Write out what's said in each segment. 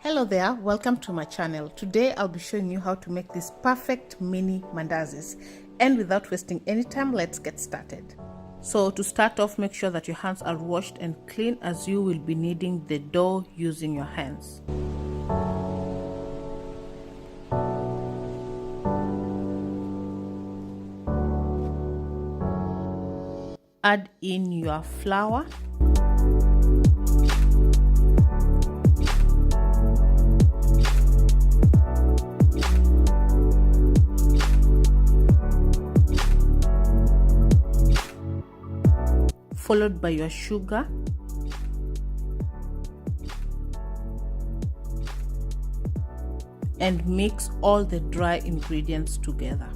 Hello there, welcome to my channel. Today I'll be showing you how to make these perfect mini mandazis. And without wasting any time, let's get started. So to start off, make sure that your hands are washed and clean, as you will be kneading the dough using your hands. Add in your flour. Followed by your sugar, and mix all the dry ingredients together.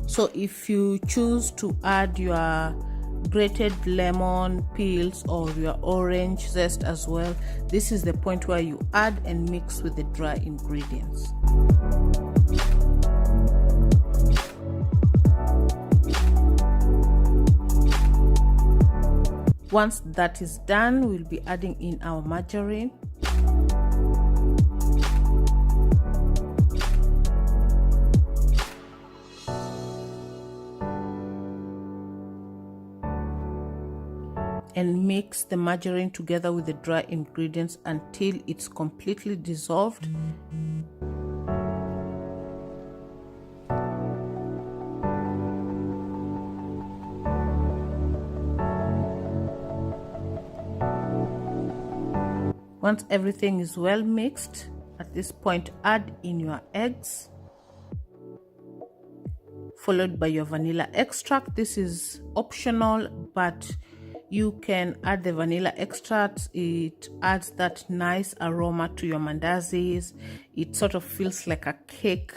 So if you choose to add your grated lemon peels or your orange zest as well, this is the point where you add and mix with the dry ingredients. Once that is done, we'll be adding in our margarine. And mix the margarine together with the dry ingredients until it's completely dissolved. Once everything is well mixed, at this point add in your eggs, followed by your vanilla extract. This is optional, but you can add the vanilla extract. It adds that nice aroma to your mandazis. It sort of feels like a cake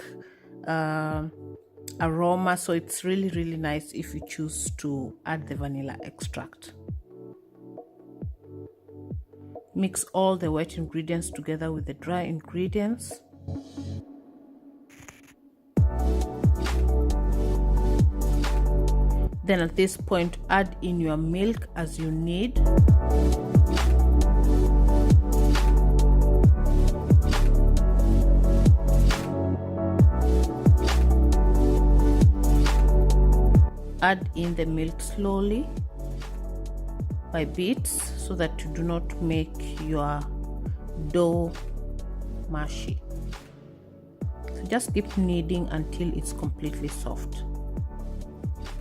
aroma, so it's really nice if you choose to add the vanilla extract. Mix all the wet ingredients together with the dry ingredients. Then at this point, add in your milk as you need. Add in the milk slowly by bits so that you do not make your dough mushy. So just keep kneading until it's completely soft.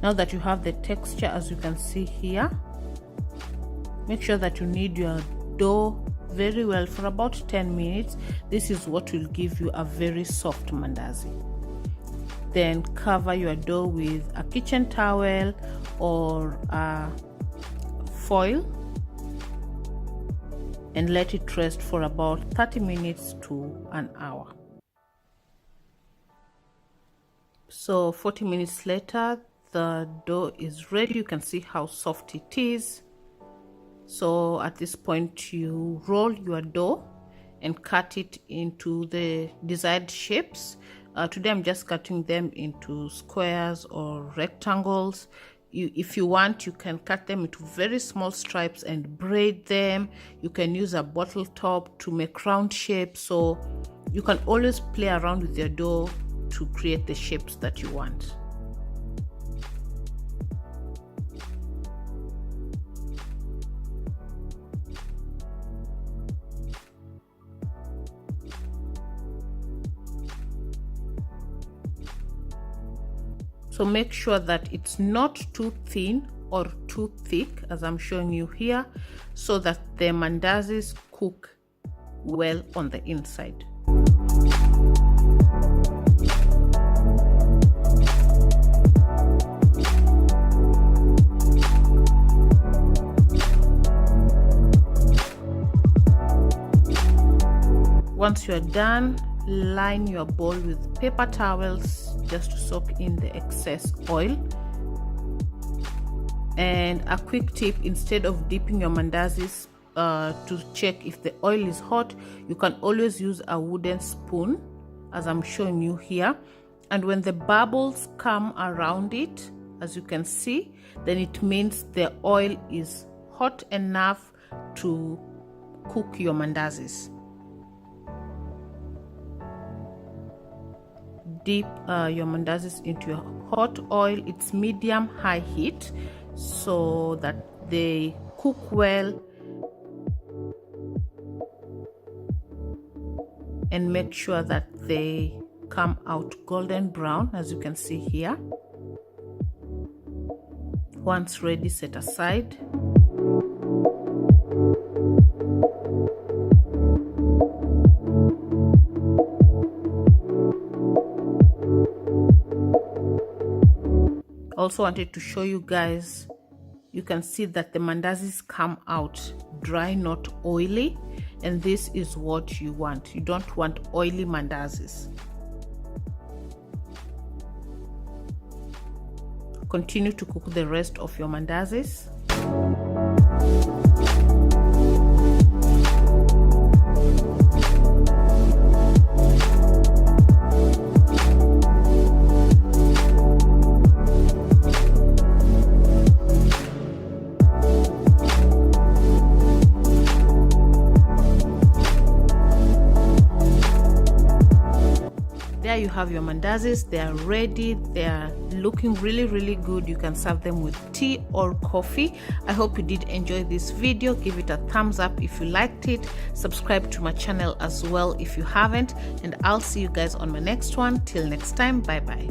Now that you have the texture, as you can see here, make sure that you knead your dough very well for about 10 minutes. This is what will give you a very soft mandazi. Then cover your dough with a kitchen towel or a foil and let it rest for about 30 minutes to an hour. So 40 minutes later, the dough is ready. You can see how soft it is. So at this point, you roll your dough and cut it into the desired shapes. Today I'm just cutting them into squares or rectangles. If you want, you can cut them into very small stripes and braid them. You can use a bottle top to make round shapes. So you can always play around with your dough to create the shapes that you want. So make sure that it's not too thin or too thick, as I'm showing you here, so that the mandazis cook well on the inside. Once you're done, line your bowl with paper towels just to soak in the excess oil. And a quick tip, instead of dipping your mandazis to check if the oil is hot, you can always use a wooden spoon, as I'm showing you here. And when the bubbles come around it, as you can see, then it means the oil is hot enough to cook your mandazis. Dip your mandazis into hot oil. It's medium high heat so that they cook well, and make sure that they come out golden brown, as you can see here. Once ready, set aside. Also wanted to show you guys, you can see that the mandazis come out dry, not oily, and this is what you want. You don't want oily mandazis. Continue to cook the rest of your mandazis. There you have your mandazis. They are ready. They are looking really good. You can serve them with tea or coffee. I hope you did enjoy this video. Give it a thumbs up if you liked it. Subscribe to my channel as well if you haven't, and I'll see you guys on my next one. Till next time, bye bye.